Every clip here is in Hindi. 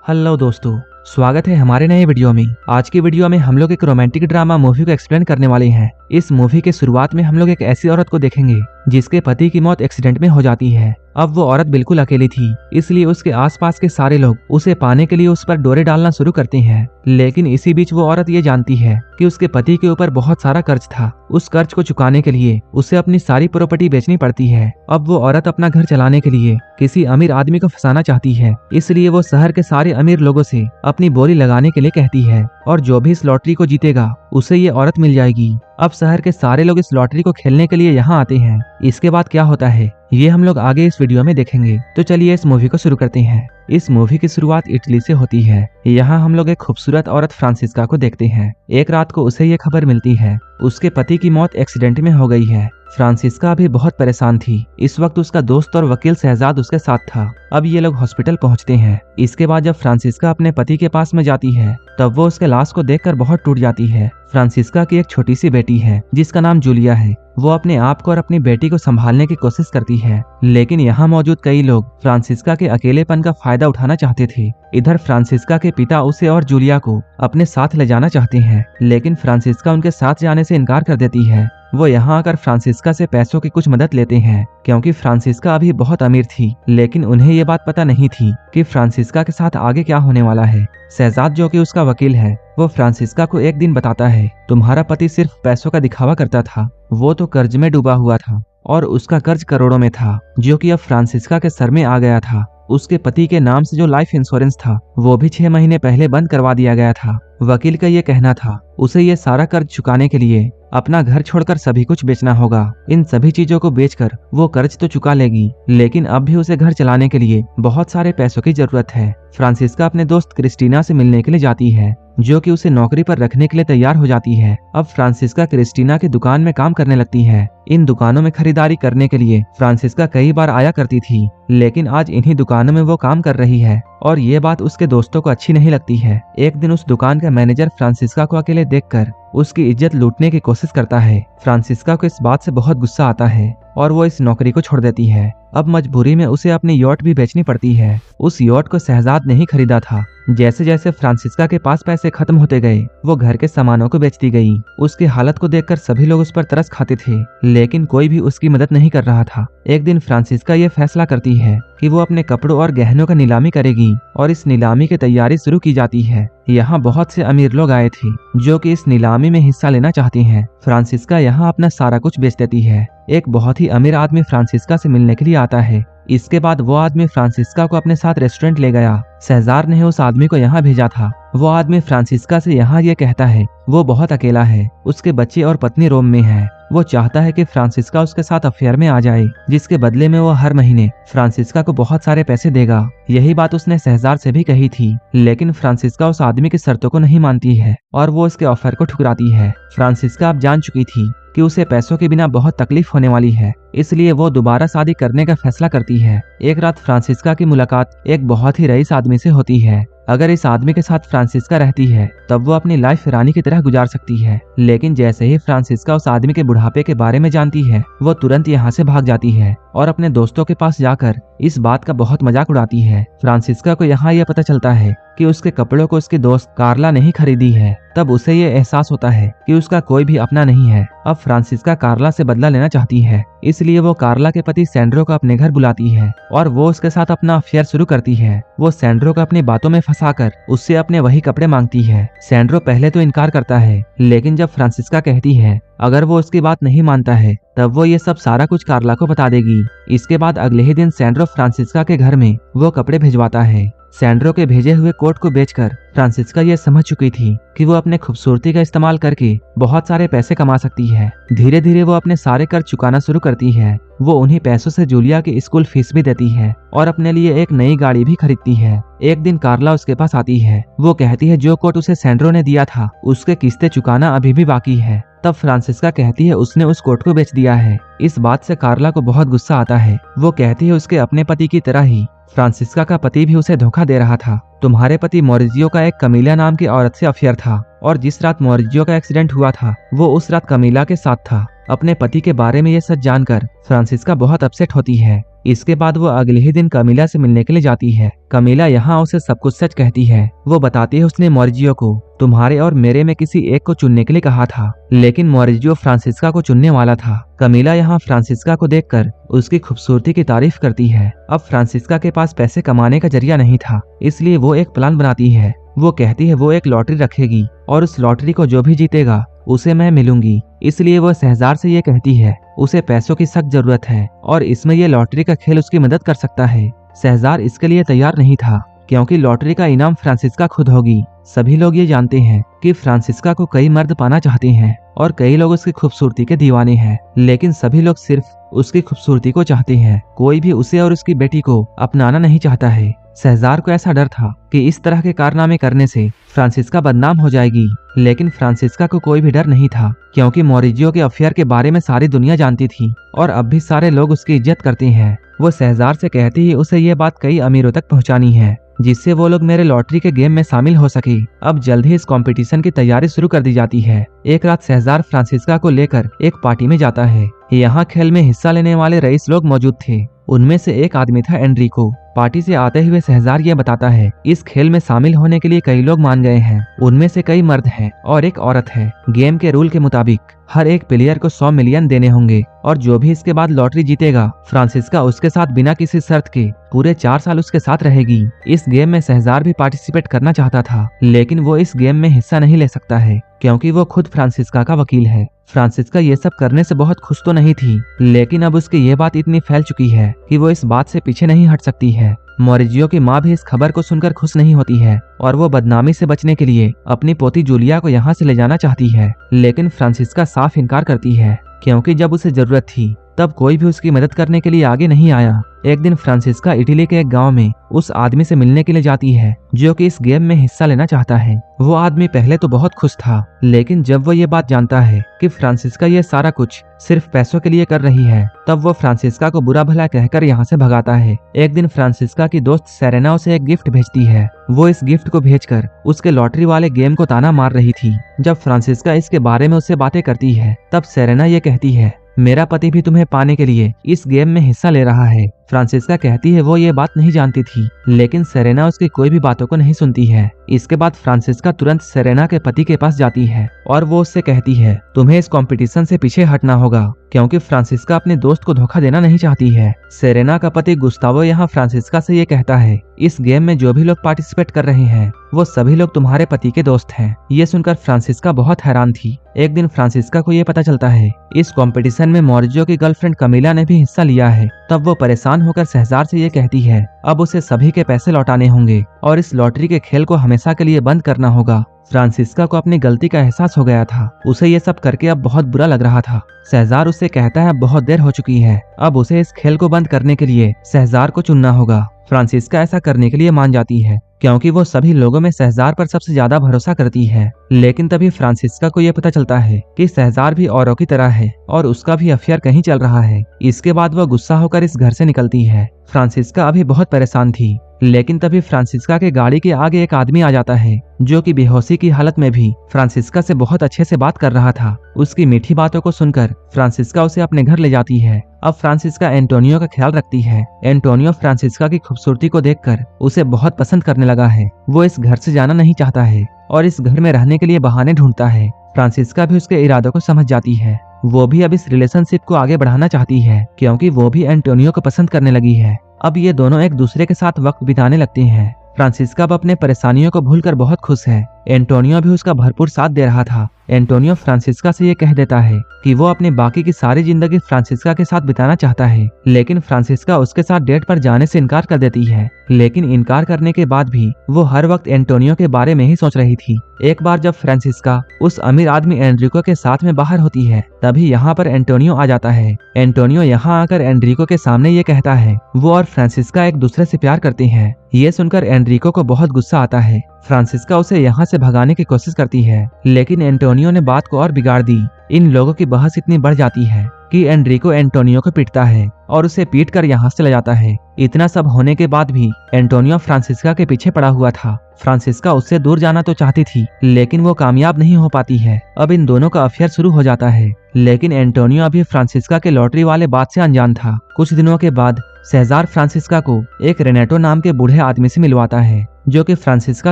हेलो दोस्तों, स्वागत है हमारे नए वीडियो में। आज की वीडियो में हम लोग एक रोमांटिक ड्रामा मूवी को एक्सप्लेन करने वाले हैं। इस मूवी के शुरुआत में हम लोग एक ऐसी औरत को देखेंगे जिसके पति की मौत एक्सीडेंट में हो जाती है। अब वो औरत बिल्कुल अकेली थी, इसलिए उसके आसपास के सारे लोग उसे पाने के लिए उस पर डोरे डालना शुरू करते हैं। लेकिन इसी बीच वो औरत ये जानती है कि उसके पति के ऊपर बहुत सारा कर्ज था। उस कर्ज को चुकाने के लिए उसे अपनी सारी प्रॉपर्टी बेचनी पड़ती है। अब वो औरत अपना घर चलाने के लिए किसी अमीर आदमी को फंसाना चाहती है, इसलिए वो शहर के सारे अमीर लोगों से अपनी बोली लगाने के लिए कहती है और जो भी इस लॉटरी को जीतेगा उसे ये औरत मिल जाएगी। अब शहर के सारे लोग इस लॉटरी को खेलने के लिए यहाँ आते हैं। इसके बाद क्या होता है ये हम लोग आगे इस वीडियो में देखेंगे। तो चलिए इस मूवी को शुरू करते हैं। इस मूवी की शुरुआत इटली से होती है। यहाँ हम लोग एक खूबसूरत औरत फ्रांसिस्का को देखते हैं। एक रात को उसे ये खबर मिलती है उसके पति की मौत एक्सीडेंट में हो गई है। फ्रांसिस्का अभी बहुत परेशान थी। इस वक्त उसका दोस्त और वकील शहजाद उसके साथ था। अब ये लोग हॉस्पिटल पहुंचते हैं। इसके बाद जब फ्रांसिस्का अपने पति के पास में जाती है तब वो उसके लाश को देखकर बहुत टूट जाती है। फ्रांसिस्का की एक छोटी सी बेटी है जिसका नाम जूलिया है। वो अपने आप को और अपनी बेटी को संभालने की कोशिश करती है, लेकिन यहाँ मौजूद कई लोग फ्रांसिस्का के अकेलेपन का फायदा उठाना चाहते थे। इधर फ्रांसिस्का के पिता उसे और जूलिया को अपने साथ ले जाना चाहते हैं, लेकिन फ्रांसिस्का उनके साथ जाने से इनकार कर देती है। वो यहाँ आकर फ्रांसिस्का से पैसों की कुछ मदद लेते हैं, क्योंकि फ्रांसिस्का अभी बहुत अमीर थी। लेकिन उन्हें ये बात पता नहीं थी कि फ्रांसिस्का के साथ आगे क्या होने वाला है। शहजाद जो कि उसका वकील है, वो फ्रांसिस्का को एक दिन बताता है, तुम्हारा पति सिर्फ पैसों का दिखावा करता था, वो तो कर्ज में डूबा हुआ था और उसका कर्ज करोड़ों में था, जो कि अब फ्रांसिस्का के सर में आ गया था। उसके पति के नाम से जो लाइफ इंश्योरेंस था वो भी 6 महीने पहले बंद करवा दिया गया था। वकील का ये कहना था उसे ये सारा कर्ज चुकाने के लिए अपना घर छोड़कर सभी कुछ बेचना होगा। इन सभी चीजों को बेचकर वो कर्ज तो चुका लेगी, लेकिन अब भी उसे घर चलाने के लिए बहुत सारे पैसों की जरूरत है। फ्रांसिस्का अपने दोस्त क्रिस्टीना से मिलने के लिए जाती है, जो कि उसे नौकरी पर रखने के लिए तैयार हो जाती है। अब फ्रांसिस्का क्रिस्टीना की दुकान में काम करने लगती है। इन दुकानों में खरीदारी करने के लिए फ्रांसिस्का कई बार आया करती थी, लेकिन आज इन्हीं दुकानों में वो काम कर रही है और ये बात उसके दोस्तों को अच्छी नहीं लगती है। एक दिन उस दुकान का मैनेजर फ्रांसिस्का को अकेले देखकर उसकी इज्जत लूटने की कोशिश करता है। फ्रांसिस्का को इस बात से बहुत गुस्सा आता है और वो इस नौकरी को छोड़ देती है। अब मजबूरी में उसे अपनी यॉट भी बेचनी पड़ती है। उस यॉट को शहजाद ने ही खरीदा था। जैसे जैसे फ्रांसिस्का के पास पैसे खत्म होते गए वो घर के सामानों को बेचती गई। उसकी हालत को देखकर सभी लोग उस पर तरस खाते थे, लेकिन कोई भी उसकी मदद नहीं कर रहा था। एक दिन फ्रांसिस्का ये फैसला करती है कि वो अपने कपड़ों और गहनों का नीलामी करेगी और इस नीलामी की तैयारी शुरू की जाती है। यहाँ बहुत से अमीर लोग आए थे जो कि इस नीलामी में हिस्सा लेना चाहते हैं। फ्रांसिस्का यहाँ अपना सारा कुछ बेच देती है। एक बहुत ही अमीर आदमी फ्रांसिस्का से मिलने के लिए आता है। इसके बाद वो आदमी फ्रांसिस्का को अपने साथ रेस्टोरेंट ले गया। शहजाद ने उस आदमी को यहाँ भेजा था। वो आदमी फ्रांसिस्का से यहाँ ये कहता है वो बहुत अकेला है, उसके बच्चे और पत्नी रोम में है। वो चाहता है कि फ्रांसिस्का उसके साथ अफेयर में आ जाए, जिसके बदले में वो हर महीने फ्रांसिस्का को बहुत सारे पैसे देगा। यही बात उसने शहजाद से भी कही थी, लेकिन फ्रांसिस्का उस आदमी की शर्तों को नहीं मानती है और वो उसके ऑफर को ठुकराती है। फ्रांसिस्का अब जान चुकी थी कि उसे पैसों के बिना बहुत तकलीफ होने वाली है, इसलिए वो दोबारा शादी करने का फैसला करती है। एक रात फ्रांसिस्का की मुलाकात एक बहुत ही रईस आदमी से होती है। अगर इस आदमी के साथ फ्रांसिस्का रहती है तब वो अपनी लाइफ रानी की तरह गुजार सकती है, लेकिन जैसे ही फ्रांसिस्का उस आदमी के बुढ़ापे के बारे में जानती है वो तुरंत यहाँ से भाग जाती है और अपने दोस्तों के पास जाकर इस बात का बहुत मजाक उड़ाती है। फ्रांसिस्का को यहाँ यह पता चलता है कि उसके कपड़ों को उसकी दोस्त कार्ला नहीं खरीदी है। तब उसे ये एहसास होता है कि उसका कोई भी अपना नहीं है। अब फ्रांसिस्का कार्ला से बदला लेना चाहती है, इसलिए वो कार्ला के पति सैंड्रो को अपने घर बुलाती है और वो उसके साथ अपना अफेयर शुरू करती है। वो सैंड्रो को अपनी बातों में फंसाकर उससे अपने वही कपड़े मांगती है। सैंड्रो पहले तो इनकार करता है, लेकिन जब फ्रांसिस्का कहती है अगर वो उसकी बात नहीं मानता है तब वो ये सब सारा कुछ कार्ला को बता देगी। इसके बाद अगले ही दिन सैंड्रो फ्रांसिस्का के घर में वो कपड़े भिजवाता है। सैंड्रो के भेजे हुए कोट को बेचकर फ्रांसिस्का ये समझ चुकी थी कि वो अपने खूबसूरती का इस्तेमाल करके बहुत सारे पैसे कमा सकती है। धीरे धीरे वो अपने सारे कर्ज चुकाना शुरू करती है। वो उन्हीं पैसों से जूलिया की स्कूल फीस भी देती है और अपने लिए एक नई गाड़ी भी खरीदती है। एक दिन कार्ला उसके पास आती है। वो कहती है जो कोट उसे सैंड्रो ने दिया था उसके किस्तें चुकाना अभी भी बाकी है। तब फ्रांसिस्का कहती है उसने उस कोट को बेच दिया है। इस बात से कार्ला को बहुत गुस्सा आता है। वो कहती है उसके अपने पति की तरह ही फ्रांसिस्का का पति भी उसे धोखा दे रहा था। तुम्हारे पति मॉरिजियो का एक कमीला नाम की औरत से अफेयर था और जिस रात मॉरिजियो का एक्सीडेंट हुआ था वो उस रात कमीला के साथ था। अपने पति के बारे में ये सच जानकर फ्रांसिस्का बहुत अपसेट होती है। इसके बाद वो अगले ही दिन कमीला से मिलने के लिए जाती है। कमीला यहाँ उसे सब कुछ सच कहती है। वो बताती है उसने मॉरिजियो को तुम्हारे और मेरे में किसी एक को चुनने के लिए कहा था, लेकिन मॉरिजियो फ्रांसिस्का को चुनने वाला था। कमीला यहाँ फ्रांसिस्का को देखकर उसकी खूबसूरती की तारीफ करती है। अब फ्रांसिस्का के पास पैसे कमाने का जरिया नहीं था, इसलिए वो एक प्लान बनाती है। वो कहती है वो एक लॉटरी रखेगी और उस लॉटरी को जो भी जीतेगा उसे मैं मिलूंगी। इसलिए वो शहजार से ये कहती है उसे पैसों की सख्त जरूरत है और इसमें ये लॉटरी का खेल उसकी मदद कर सकता है। शहजार इसके लिए तैयार नहीं था, क्योंकि लॉटरी का इनाम फ्रांसिस्का खुद होगी। सभी लोग ये जानते हैं कि फ्रांसिस्का को कई मर्द पाना चाहते हैं और कई लोग उसकी खूबसूरती के दीवाने हैं, लेकिन सभी लोग सिर्फ उसकी खूबसूरती को चाहते हैं। कोई भी उसे और उसकी बेटी को अपनाना नहीं चाहता है। शहजार को ऐसा डर था कि इस तरह के कारनामे करने से फ्रांसिस्का बदनाम हो जाएगी, लेकिन फ्रांसिस्का को कोई भी डर नहीं था, क्योंकि मॉरिजियो के अफेयर के बारे में सारी दुनिया जानती थी और अब भी सारे लोग उसकी इज्जत करते हैं। वो शहजार से कहती है उसे ये बात कई अमीरों तक पहुंचानी है, जिससे वो लोग मेरे लॉटरी के गेम में शामिल हो सके। अब जल्द ही इस कंपटीशन की तैयारी शुरू कर दी जाती है। एक रात शहजार फ्रांसिस्का को लेकर एक पार्टी में जाता है। यहाँ खेल में हिस्सा लेने वाले रईस लोग मौजूद थे। उनमें से एक आदमी था एनरिको। पार्टी से आते हुए शहजार ये बताता है इस खेल में शामिल होने के लिए कई लोग मान गए हैं। उनमें से कई मर्द हैं और एक औरत है। गेम के रूल के मुताबिक हर एक प्लेयर को 100 मिलियन देने होंगे और जो भी इसके बाद लॉटरी जीतेगा फ्रांसिस्का उसके साथ बिना किसी शर्त के पूरे 4 साल उसके साथ रहेगी। इस गेम में शहजार भी पार्टिसिपेट करना चाहता था, लेकिन वो इस गेम में हिस्सा नहीं ले सकता है, क्योंकि वो खुद फ्रांसिस्का का वकील है। फ्रांसिस्का ये सब करने से बहुत खुश तो नहीं थी, लेकिन अब उसकी ये बात इतनी फैल चुकी है कि वो इस बात से पीछे नहीं हट सकती है। मॉरिजियो की माँ भी इस खबर को सुनकर खुश नहीं होती है और वो बदनामी से बचने के लिए अपनी पोती जूलिया को यहाँ से ले जाना चाहती है, लेकिन फ्रांसिस्का साफ इनकार करती है, क्योंकि जब उसे जरूरत थी तब कोई भी उसकी मदद करने के लिए आगे नहीं आया। एक दिन फ्रांसिस्का इटली के एक गांव में उस आदमी से मिलने के लिए जाती है जो कि इस गेम में हिस्सा लेना चाहता है। वो आदमी पहले तो बहुत खुश था, लेकिन जब वो ये बात जानता है कि फ्रांसिस्का ये सारा कुछ सिर्फ पैसों के लिए कर रही है, तब वो फ्रांसिस्का को बुरा भला कहकर यहाँ से भगाता है। एक दिन फ्रांसिस्का की दोस्त सेरेना उसे एक गिफ्ट भेजती है। वो इस गिफ्ट को भेजकर उसके लॉटरी वाले गेम को ताना मार रही थी। जब फ्रांसिस्का इसके बारे में उससे बातें करती है, तब सेरेना ये कहती है मेरा पति भी तुम्हें पाने के लिए इस गेम में हिस्सा ले रहा है। फ्रांसिस्का कहती है वो ये बात नहीं जानती थी, लेकिन सेरेना उसकी कोई भी बातों को नहीं सुनती है। इसके बाद फ्रांसिस्का तुरंत सेरेना के पति के पास जाती है और वो उससे कहती है तुम्हें इस कंपटीशन से पीछे हटना होगा, क्योंकि फ्रांसिस्का अपने दोस्त को धोखा देना नहीं चाहती है। सेरेना का पति गुस्तावो यहाँ फ्रांसिस्का से ये कहता है इस गेम में जो भी लोग पार्टिसिपेट कर रहे हैं वो सभी लोग तुम्हारे पति के दोस्त हैं। ये सुनकर फ्रांसिस्का बहुत हैरान थी। एक दिन फ्रांसिस्का को ये पता चलता है इस कंपटीशन में मॉरिजियो की गर्लफ्रेंड कमीला ने भी हिस्सा लिया है। तब वो परेशान होकर शहजार से ये कहती है अब उसे सभी के पैसे लौटाने होंगे और इस लॉटरी के खेल को हमेशा के लिए बंद करना होगा। फ्रांसिस्का को अपनी गलती का एहसास हो गया था। उसे ये सब करके अब बहुत बुरा लग रहा था। शहजार उससे कहता है बहुत देर हो चुकी है, अब उसे इस खेल को बंद करने के लिए शहजार को चुनना होगा। फ्रांसिस्का ऐसा करने के लिए मान जाती है, क्योंकि वो सभी लोगों में शहजार पर सबसे ज्यादा भरोसा करती है। लेकिन तभी फ्रांसिस्का को यह पता चलता है कि शहजार भी औरों की तरह है और उसका भी अफेयर कहीं चल रहा है। इसके बाद वो गुस्सा होकर इस घर से निकलती है। फ्रांसिस्का अभी बहुत परेशान थी, लेकिन तभी फ्रांसिस्का के गाड़ी के आगे एक आदमी आ जाता है जो कि बेहोशी की हालत में भी फ्रांसिस्का से बहुत अच्छे से बात कर रहा था। उसकी मीठी बातों को सुनकर फ्रांसिस्का उसे अपने घर ले जाती है। अब फ्रांसिस्का एंटोनियो का ख्याल रखती है। एंटोनियो फ्रांसिस्का की खूबसूरती को देखकर उसे बहुत पसंद करने लगा है। वो इस घर से जाना नहीं चाहता है और इस घर में रहने के लिए बहाने ढूंढता है। फ्रांसिस्का भी उसके इरादों को समझ जाती है। वो भी अब इस रिलेशनशिप को आगे बढ़ाना चाहती है, क्योंकि वो भी एंटोनियो को पसंद करने लगी है। अब ये दोनों एक दूसरे के साथ वक्त बिताने लगते हैं। फ्रांसिस्का अब अपने परेशानियों को भूलकर बहुत खुश है। एंटोनियो भी उसका भरपूर साथ दे रहा था। एंटोनियो फ्रांसिस्का से ये कह देता है कि वो अपनी बाकी की सारी जिंदगी फ्रांसिस्का के साथ बिताना चाहता है, लेकिन फ्रांसिस्का उसके साथ डेट पर जाने से इनकार कर देती है। लेकिन इनकार करने के बाद भी वो हर वक्त एंटोनियो के बारे में ही सोच रही थी। एक बार जब फ्रांसिस्का उस अमीर आदमी एनरिको के साथ में बाहर होती है, तभी यहाँ पर एंटोनियो आ जाता है। एंटोनियो यहाँ आकर एनरिको के सामने ये कहता है वो और फ्रांसिस्का एक दूसरे से प्यार करते हैं। ये सुनकर एनरिको को बहुत गुस्सा आता है। फ्रांसिस्का उसे यहाँ से भगाने की कोशिश करती है, लेकिन एंटोनियो ने बात को और बिगाड़ दी। इन लोगों की बहस इतनी बढ़ जाती है कि एनरिको एंटोनियो को पीटता है और उसे पीट कर यहाँ से ले जाता है। इतना सब होने के बाद भी एंटोनियो फ्रांसिस्का के पीछे पड़ा हुआ था। फ्रांसिस्का उससे दूर जाना तो चाहती थी, लेकिन वो कामयाब नहीं हो पाती है। अब इन दोनों का अफेयर शुरू हो जाता है, लेकिन एंटोनियो अभी फ्रांसिस्का के लॉटरी वाले बात से अनजान था। कुछ दिनों के बाद सेजार फ्रांसिस्का को एक रेनेटो नाम के बूढ़े आदमी से मिलवाता है, जो कि फ्रांसिस्का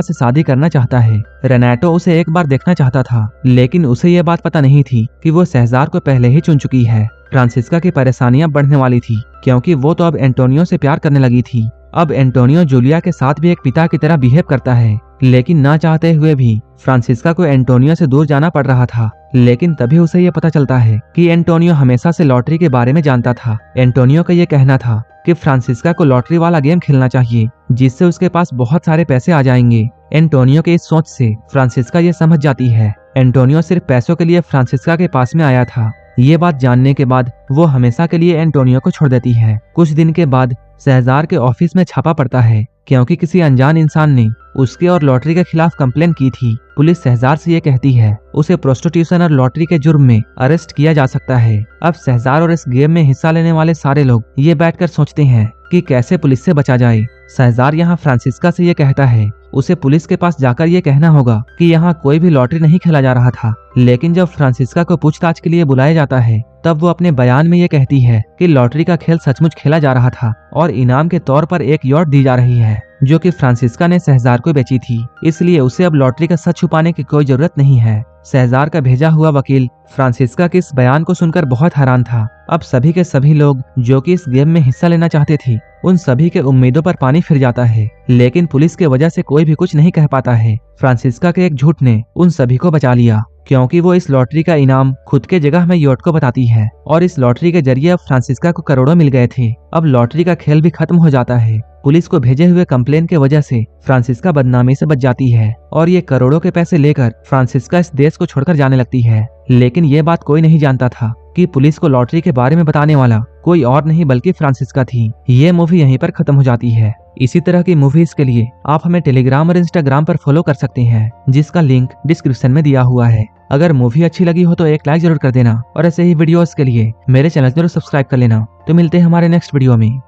से शादी करना चाहता है। रेनेटो उसे एक बार देखना चाहता था, लेकिन उसे यह बात पता नहीं थी कि वो सेजार को पहले ही चुन चुकी है। फ्रांसिस्का की परेशानियां बढ़ने वाली थी, क्योंकि वो तो अब एंटोनियो से प्यार करने लगी थी। अब एंटोनियो जूलिया के साथ भी एक पिता की तरह बिहेव करता है, लेकिन ना चाहते हुए भी फ्रांसिस्का को एंटोनियो से दूर जाना पड़ रहा था। लेकिन तभी उसे यह पता चलता है कि एंटोनियो हमेशा से लॉटरी के बारे में जानता था। एंटोनियो का यह कहना था कि फ्रांसिस्का को लॉटरी वाला गेम खेलना चाहिए, जिससे उसके पास बहुत सारे पैसे आ जाएंगे। एंटोनियो के इस सोच से फ्रांसिस्का ये समझ जाती है एंटोनियो सिर्फ पैसों के लिए फ्रांसिस्का के पास में आया था। ये बात जानने के बाद वो हमेशा के लिए एंटोनियो को छोड़ देती है। कुछ दिन के बाद सेजार के ऑफिस में छापा पड़ता है, क्योंकि किसी अनजान इंसान ने उसके और लॉटरी के खिलाफ कंप्लेन की थी। पुलिस सेजार से ये कहती है उसे प्रोस्टिट्यूशन और लॉटरी के जुर्म में अरेस्ट किया जा सकता है। अब सेजार और इस गेम में हिस्सा लेने वाले सारे लोग ये बैठकर सोचते हैं कि कैसे पुलिस से बचा जाए। सेजार यहाँ फ्रांसिस्का से ये कहता है उसे पुलिस के पास जाकर ये कहना होगा कि यहाँ कोई भी लॉटरी नहीं खेला जा रहा था। लेकिन जब फ्रांसिस्का को पूछताछ के लिए बुलाया जाता है, तब वो अपने बयान में ये कहती है कि लॉटरी का खेल सचमुच खेला जा रहा था और इनाम के तौर पर एक यॉट दी जा रही है, जो कि फ्रांसिस्का ने सेजार को बेची थी। इसलिए उसे अब लॉटरी का सच छुपाने की कोई जरूरत नहीं है। सेजार का भेजा हुआ वकील फ्रांसिस्का के इस बयान को सुनकर बहुत हैरान था। अब सभी के सभी लोग जो कि इस गेम में हिस्सा लेना चाहते थे, उन सभी के उम्मीदों पर पानी फिर जाता है। लेकिन पुलिस के वजह से कोई भी कुछ नहीं कह पाता है। फ्रांसिस्का के एक झूठ ने उन सभी को बचा लिया, क्योंकि वो इस लॉटरी का इनाम खुद के जगह में यॉट को बताती है और इस लॉटरी के जरिए अब फ्रांसिस्का को करोड़ों मिल गए थे। अब लॉटरी का खेल भी खत्म हो जाता है। पुलिस को भेजे हुए कंप्लेन के वजह से फ्रांसिस्का बदनामी से बच जाती है और ये करोड़ों के पैसे लेकर फ्रांसिस्का इस देश को छोड़कर जाने लगती है। लेकिन ये बात कोई नहीं जानता था कि पुलिस को लॉटरी के बारे में बताने वाला कोई और नहीं बल्कि फ्रांसिस्का थी। ये मूवी यहीं पर खत्म हो जाती है। इसी तरह की मूवीज के लिए आप हमें टेलीग्राम और इंस्टाग्राम पर फॉलो कर सकते हैं, जिसका लिंक डिस्क्रिप्शन में दिया हुआ है। अगर मूवी अच्छी लगी हो तो एक लाइक जरूर कर देना और ऐसे ही वीडियोस के लिए मेरे चैनल जरूर सब्सक्राइब कर लेना। तो मिलते हैं हमारे नेक्स्ट वीडियो में।